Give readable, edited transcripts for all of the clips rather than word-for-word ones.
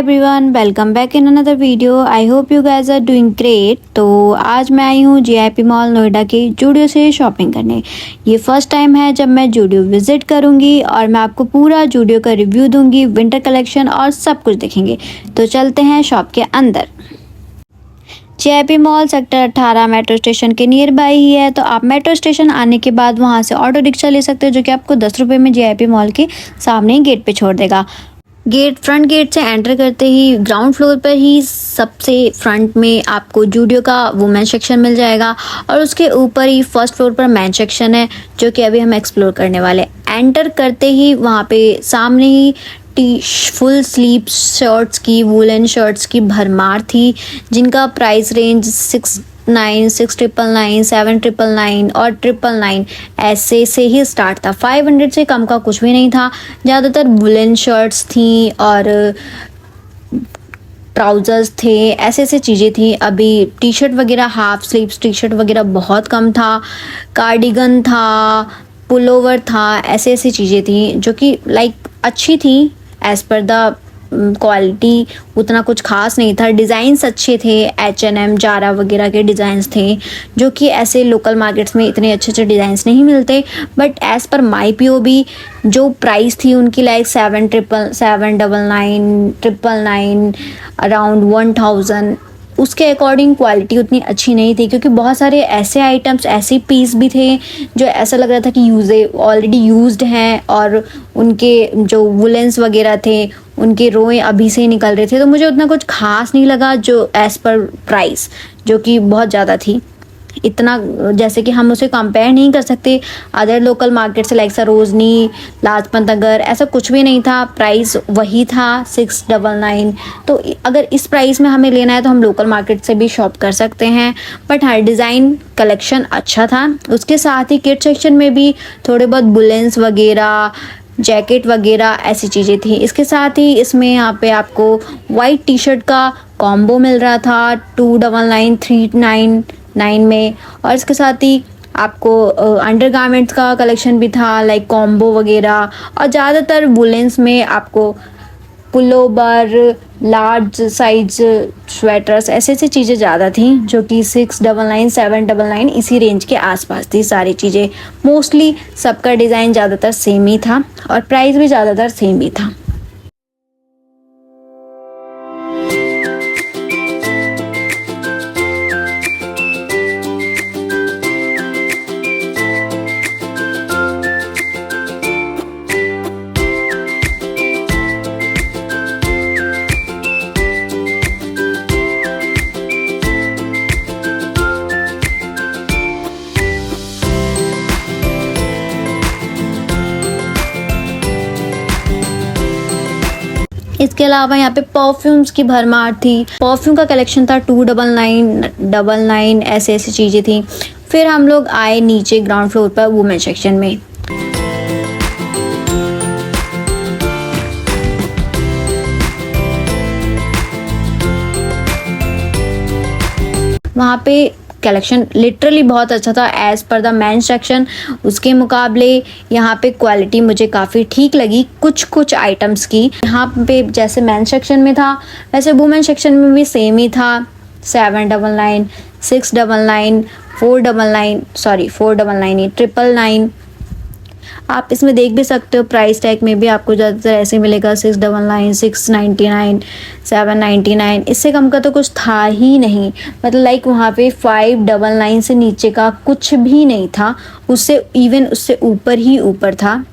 Everyone, welcome back in another video. I hope you guys are doing great. तो आज मैं आई हूँ GIP mall Noida के जूडियो से शॉपिंग करने। ये फर्स्ट टाइम है जब मैं जूडियो विजिट करूँगी और मैं आपको पूरा जूडियो का रिव्यू दूंगी, विंटर कलेक्शन और सब कुछ देखेंगे। तो चलते हैं शॉप के अंदर। GIP mall sector 18 metro station के नियर बाई ही है। तो आप मेट्रो स्टेशन आने के बाद वहाँ से ऑटो रिक्शा ले सकते हो, जो कि आपको 10 रुपये में जीआईपी मॉल के सामने ही गेट पे छोड़ देगा। फ्रंट गेट से एंटर करते ही ग्राउंड फ्लोर पर ही सबसे फ्रंट में आपको जूडियो का वुमेन सेक्शन मिल जाएगा और उसके ऊपर ही फर्स्ट फ्लोर पर मेन सेक्शन है, जो कि अभी हम एक्सप्लोर करने वाले। एंटर करते ही वहाँ पे सामने ही फुल स्लीव शर्ट्स की, वुलन शर्ट्स की भरमार थी, जिनका प्राइस रेंज 699, 6999, 7999 और 999 ऐसे से ही स्टार्ट था। 500 से कम का कुछ भी नहीं था। ज़्यादातर वुलन शर्ट्स थी और ट्राउज़र्स थे, ऐसे ऐसे चीज़ें थी। अभी टी शर्ट वगैरह, हाफ स्लीव्स टी शर्ट वगैरह बहुत कम था। कार्डिगन था, पुलोवर था, ऐसे ऐसी चीज़ें थी जो कि लाइक अच्छी थी। एज़ पर द क्वालिटी उतना कुछ खास नहीं था। डिज़ाइंस अच्छे थे, H&M, जारा वगैरह के डिज़ाइंस थे, जो कि ऐसे लोकल मार्केट्स में इतने अच्छे अच्छे डिज़ाइंस नहीं मिलते। But as per my POV जो प्राइस थी उनकी लाइक 799, 999, अराउंड 1000, उसके अकॉर्डिंग क्वालिटी उतनी अच्छी नहीं थी, क्योंकि बहुत सारे ऐसे आइटम्स, ऐसे पीस भी थे जो ऐसा लग रहा था कि ऑलरेडी यूज्ड हैं और उनके जो वुलेंस वगैरह थे उनके रोए अभी से ही निकल रहे थे। तो मुझे उतना कुछ खास नहीं लगा जो एज़ पर प्राइस, जो कि बहुत ज़्यादा थी। इतना जैसे कि हम उसे कंपेयर नहीं कर सकते अदर लोकल मार्केट से, लाइक सरोजनी, लाजपत नगर, ऐसा कुछ भी नहीं था। प्राइस वही था 699। तो अगर इस प्राइस में हमें लेना है तो हम लोकल मार्केट से भी शॉप कर सकते हैं। बट हर डिज़ाइन कलेक्शन अच्छा था। उसके साथ ही किड सेक्शन में भी थोड़े बहुत बुलेंस वगैरह, जैकेट वगैरह ऐसी चीज़ें थी। इसके साथ ही इसमें यहाँ पे आपको वाइट टी शर्ट का कॉम्बो मिल रहा था 299, 399 में। और इसके साथ ही आपको अंडरगारमेंट्स का कलेक्शन भी था, लाइक कॉम्बो वगैरह। और ज़्यादातर वुलेंस में आपको पुलोवर, लार्ज साइज स्वेटर्स, ऐसे ऐसी चीज़ें ज़्यादा थी, जो कि 699, 799 इसी रेंज के आसपास थी सारी चीज़ें। मोस्टली सबका डिज़ाइन ज़्यादातर सेम ही था और प्राइस भी ज़्यादातर सेम ही था। इसके अलावा यहाँ पे परफ्यूम्स की भरमार थी। परफ्यूम का कलेक्शन था 299, ऐसे ऐसी चीज़ें थी। फिर हम लोग आए नीचे ग्राउंड फ्लोर पर वुमेन सेक्शन में। वहाँ पे कलेक्शन लिटरली बहुत अच्छा था as per the main section. उसके मुकाबले यहाँ पे क्वालिटी मुझे काफ़ी ठीक लगी कुछ कुछ आइटम्स की। यहाँ पे जैसे मेन सेक्शन में था वैसे वुमेन सेक्शन में भी सेम ही था। 799, 699, 499 नहीं, 999। आप इसमें देख भी सकते हो प्राइस टैग में भी आपको ज़्यादातर ऐसे मिलेगा 699, 699, 799। इससे कम का तो कुछ था ही नहीं। मतलब लाइक वहाँ पे 599 से नीचे का कुछ भी नहीं था, उससे ऊपर ही ऊपर था।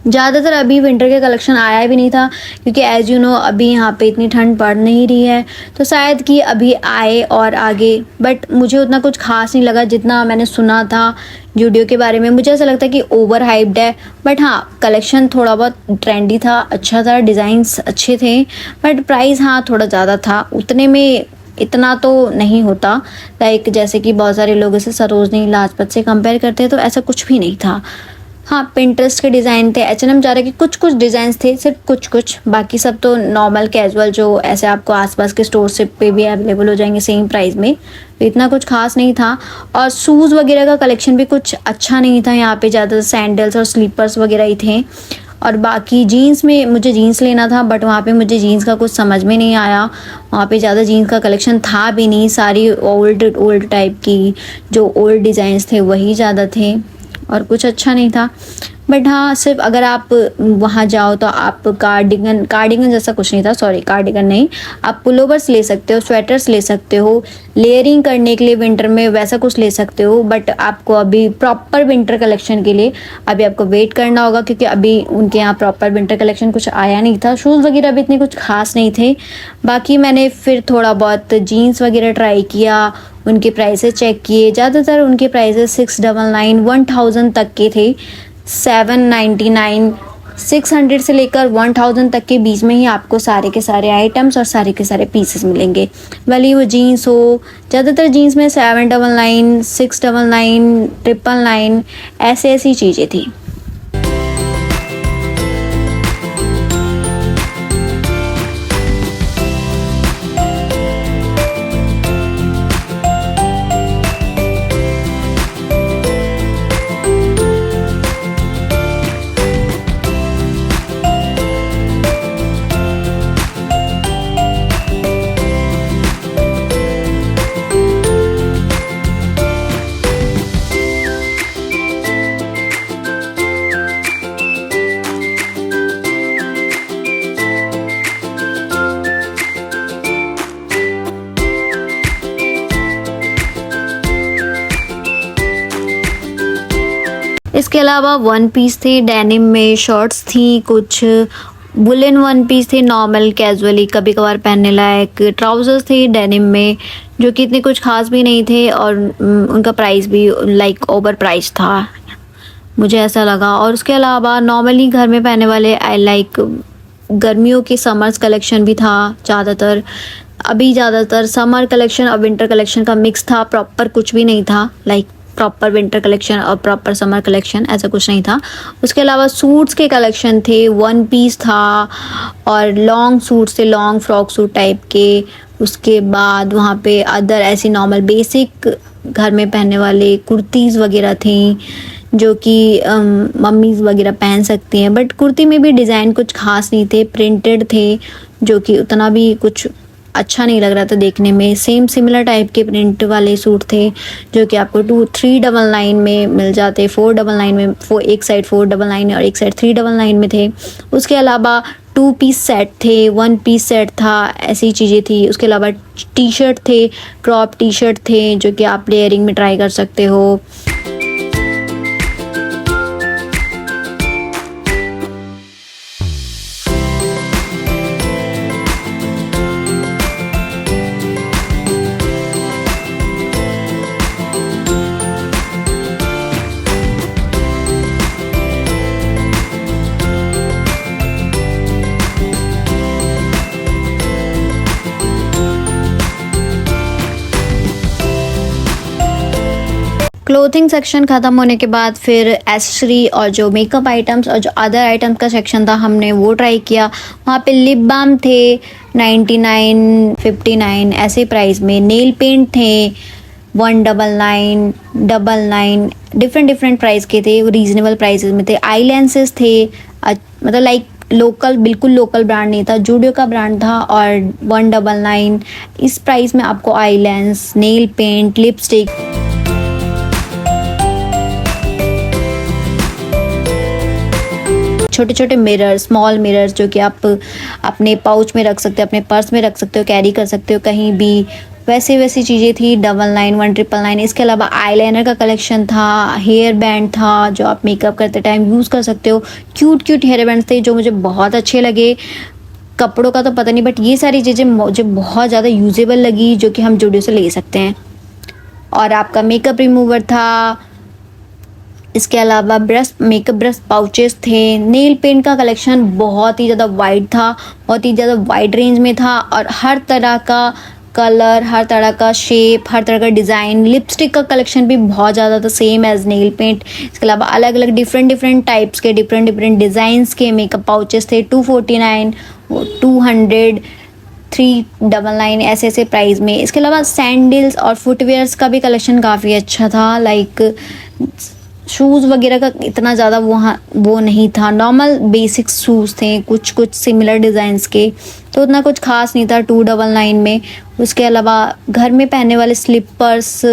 ज़्यादातर अभी विंटर के कलेक्शन आया भी नहीं था, क्योंकि एज़ यू नो अभी यहाँ पे इतनी ठंड पड़ नहीं रही है, तो शायद कि अभी आए और आगे। बट मुझे उतना कुछ खास नहीं लगा जितना मैंने सुना था जूडियो के बारे में। मुझे ऐसा लगता है कि ओवर हाइप्ड है। बट हाँ, कलेक्शन थोड़ा बहुत ट्रेंडी था, अच्छा था, डिज़ाइंस अच्छे थे। बट प्राइस हाँ थोड़ा ज़्यादा था। उतने में इतना तो नहीं होता, लाइक जैसे कि बहुत सारे लोग इसे सरोजनी, लाजपत से कंपेयर करते हैं, तो ऐसा कुछ भी नहीं था। हाँ, पिंटरेस्ट के डिज़ाइन थे, H&M जारा के कुछ कुछ डिज़ाइंस थे, सिर्फ कुछ कुछ। बाकी सब तो नॉर्मल कैजुअल जो ऐसे आपको आसपास के स्टोर से पे भी अवेलेबल हो जाएंगे सेम प्राइस में। तो इतना कुछ खास नहीं था। और शूज़ वगैरह का कलेक्शन भी कुछ अच्छा नहीं था। यहाँ पे ज़्यादा सैंडल्स और स्लीपर्स वगैरह ही थे। और बाकी जीन्स में मुझे जीन्स लेना था, बट वहाँ पे मुझे जीन्स का कुछ समझ में नहीं आया। वहाँ पे ज़्यादा जीन्स का कलेक्शन था भी नहीं, सारी ओल्ड टाइप की जो ओल्ड डिज़ाइंस थे वही ज़्यादा थे और कुछ अच्छा नहीं था। बट हाँ, सिर्फ अगर आप वहाँ जाओ तो आप कार्डिगन जैसा कुछ नहीं था, सॉरी कार्डिगन नहीं, आप पुलोवर्स ले सकते हो, स्वेटर्स ले सकते हो, लेयरिंग करने के लिए विंटर में वैसा कुछ ले सकते हो। बट आपको अभी प्रॉपर विंटर कलेक्शन के लिए अभी आपको वेट करना होगा, क्योंकि अभी उनके यहाँ प्रॉपर विंटर कलेक्शन कुछ आया नहीं था। शूज़ वगैरह भी इतने कुछ खास नहीं थे। बाकी मैंने फिर थोड़ा बहुत जीन्स वगैरह ट्राई किया, उनके प्राइसेस चेक किए। ज़्यादातर उनके प्राइसेस 699 1000 तक के थे। 799 600 से लेकर 1000 तक के बीच में ही आपको सारे के सारे आइटम्स और सारे के सारे पीसेस मिलेंगे, भले वो जीन्स हो। ज़्यादातर जीन्स में 799 699 999 ऐसी चीज़ें थी। इसके अलावा वन पीस थे, डेनिम में शॉर्ट्स थी, कुछ वुलन वन पीस थे, नॉर्मल कैजुअली कभी कभार पहनने लायक ट्राउजर्स थे डेनिम में, जो कि इतने कुछ खास भी नहीं थे और उनका प्राइस भी लाइक ओवर प्राइस था, मुझे ऐसा लगा। और उसके अलावा नॉर्मली घर में पहनने वाले आई लाइक गर्मियों की समर्स कलेक्शन भी था ज़्यादातर। अभी ज़्यादातर समर कलेक्शन और विंटर कलेक्शन का मिक्स था, प्रॉपर कुछ भी नहीं था, लाइक प्रॉपर विंटर कलेक्शन और प्रॉपर समर कलेक्शन ऐसा कुछ नहीं था। उसके अलावा सूट्स के कलेक्शन थे, वन पीस था और लॉन्ग सूट्स थे, लॉन्ग फ्रॉक सूट टाइप के। उसके बाद वहाँ पे अदर ऐसी नॉर्मल बेसिक घर में पहनने वाले कुर्तीज़ वगैरह थी, जो कि मम्मीज़ वगैरह पहन सकती हैं। बट कुर्ती में भी डिज़ाइन कुछ खास नहीं थे, प्रिंटेड थे, जो कि उतना भी कुछ अच्छा नहीं लग रहा था देखने में। सेम सिमिलर टाइप के प्रिंट वाले सूट थे, जो कि आपको 399 में मिल जाते, 499 में, एक साइड 499 और एक साइड 399 में थे। उसके अलावा 2 पीस सेट थे, 1 पीस सेट था, ऐसी चीज़ें थी। उसके अलावा टी शर्ट थे, क्रॉप टी शर्ट थे, जो कि आप लेयरिंग में ट्राई कर सकते हो। क्लोथिंग सेक्शन ख़त्म होने के बाद फिर एसेसरी और जो मेकअप आइटम्स और जो अदर आइटम्स का सेक्शन था, हमने वो ट्राई किया। वहाँ पे लिप बाम थे 99 59 ऐसे प्राइस में, नेल पेंट थे 199 99 डिफरेंट प्राइस के थे, रीजनेबल प्राइसेस में थे। आई लेंसेज थे, मतलब लाइक लोकल, बिल्कुल लोकल ब्रांड नहीं था, जूडियो का ब्रांड था और 199 इस प्राइस में आपको eye lens, nail paint, lipstick, छोटे छोटे मिरर, स्मॉल मिरर्स, जो कि आप अपने पाउच में रख सकते हो, अपने पर्स में रख सकते हो, कैरी कर सकते हो कहीं भी, वैसी चीज़ें थी। 99 1999। इसके अलावा आईलाइनर का कलेक्शन था, हेयर बैंड था, जो आप मेकअप करते टाइम यूज़ कर सकते हो। क्यूट हेयर बैंड थे, जो मुझे बहुत अच्छे लगे। कपड़ों का तो पता नहीं, बट ये सारी चीज़ें मुझे बहुत ज़्यादा यूजेबल लगी, जो कि हम जूडियो से ले सकते हैं। और आपका मेकअप रिमूवर था। इसके अलावा मेकअप ब्रश पाउचेस थे। नेल पेंट का कलेक्शन बहुत ही ज़्यादा वाइड था, बहुत ही ज़्यादा वाइड रेंज में था, और हर तरह का कलर, हर तरह का शेप, हर तरह का डिज़ाइन। लिपस्टिक का कलेक्शन भी बहुत ज़्यादा था, सेम एज नेल पेंट। इसके अलावा अलग अलग डिफरेंट टाइप्स के, डिफरेंट डिज़ाइंस के मेकअप पाउचेस थे। 249 200 399 ऐसे प्राइस में। इसके अलावा सैंडल्स और फुटवेयर्स का भी कलेक्शन काफ़ी अच्छा था, लाइक शूज़ वगैरह का इतना ज़्यादा वो नहीं था, नॉर्मल बेसिक शूज़ थे, कुछ सिमिलर डिज़ाइंस के, तो उतना कुछ खास नहीं था 299 में। उसके अलावा घर में पहनने वाले स्लीपर्स,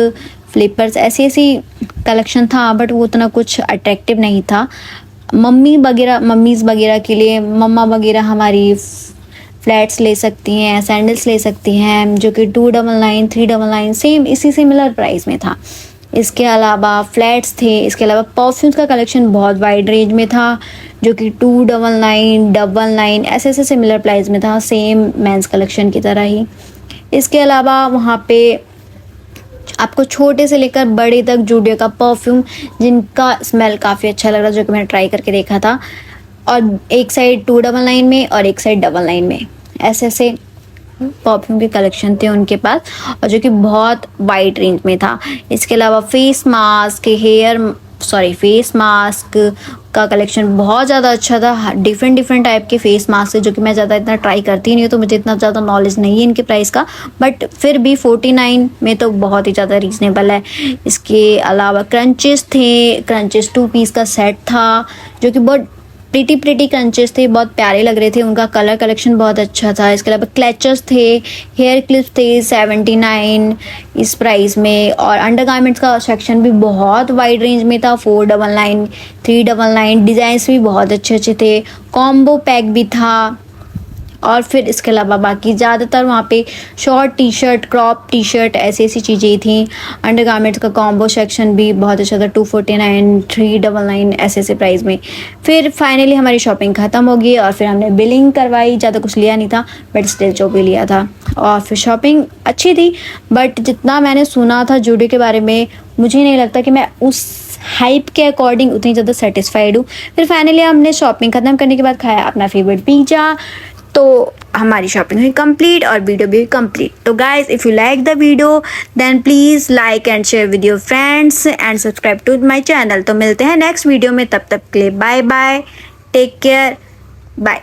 फ्लिपर्स, ऐसी कलेक्शन था, बट वो उतना कुछ अट्रैक्टिव नहीं था। मम्मीज़ वगैरह के लिए, मम्मा वगैरह हमारी फ्लैट्स ले सकती हैं, सैंडल्स ले सकती हैं, जो कि 299 399 सेम इसी सिमिलर प्राइस में था। इसके अलावा फ्लैट्स थे। इसके अलावा परफ्यूम्स का कलेक्शन बहुत वाइड रेंज में था, जो कि 299 999 ऐसे सिमिलर प्राइस में था, सेम मेंस कलेक्शन की तरह ही। इसके अलावा वहाँ पे आपको छोटे से लेकर बड़े तक जूडियो का परफ्यूम, जिनका स्मेल काफ़ी अच्छा लग रहा, जो कि मैंने ट्राई करके देखा था, और एक साइड 299 में और एक साइड 99 में, ऐसे परफ्यूम के कलेक्शन थे उनके पास, और जो कि बहुत वाइड रेंज में था। इसके अलावा फेस मास्क का कलेक्शन बहुत ज़्यादा अच्छा था। डिफरेंट टाइप के फेस मास्क है, जो कि मैं ज़्यादा इतना ट्राई करती नहीं हूँ, तो मुझे इतना ज़्यादा नॉलेज नहीं है इनके प्राइस का, बट फिर भी 49 में तो बहुत ही ज़्यादा रीज़नेबल है। इसके अलावा क्रंचेस थे, क्रंचेस 2 पीस का सेट था, जो कि बहुत प्रीटी क्रंचेस थे, बहुत प्यारे लग रहे थे, उनका कलर कलेक्शन बहुत अच्छा था। इसके अलावा क्लचर्स थे, हेयर क्लिप्स थे 79 इस प्राइस में, और अंडरगारमेंट्स का सेक्शन भी बहुत वाइड रेंज में था, 499 399, डिज़ाइंस भी बहुत अच्छे थे, कॉम्बो पैक भी था। और फिर इसके अलावा बाकी ज़्यादातर वहाँ पे short T shirt, crop T shirt, ऐसी चीज़ें थी। अंडरगारमेंट्स का कॉम्बो सेक्शन भी बहुत अच्छा था, 249 399 ऐसे प्राइस में। फिर फाइनली हमारी शॉपिंग ख़त्म हो गई, और फिर हमने बिलिंग करवाई। ज़्यादा कुछ लिया नहीं था, बट स्टिल जो भी लिया था, और फिर शॉपिंग अच्छी थी, बट जितना मैंने सुना था जूडियो के बारे में, मुझे नहीं लगता कि मैं उस हाइप के अकॉर्डिंग उतनी ज़्यादा सेटिस्फाइड हूँ। फिर फाइनली हमने शॉपिंग ख़त्म करने के बाद खाया अपना फेवरेट पिज़्ज़ा, तो हमारी शॉपिंग हुई कंप्लीट और वीडियो भी कंप्लीट। तो guys, if you like the video then please like and share with your friends and subscribe to my channel. तो मिलते हैं नेक्स्ट वीडियो में, तब तक के लिए bye bye, take care, bye.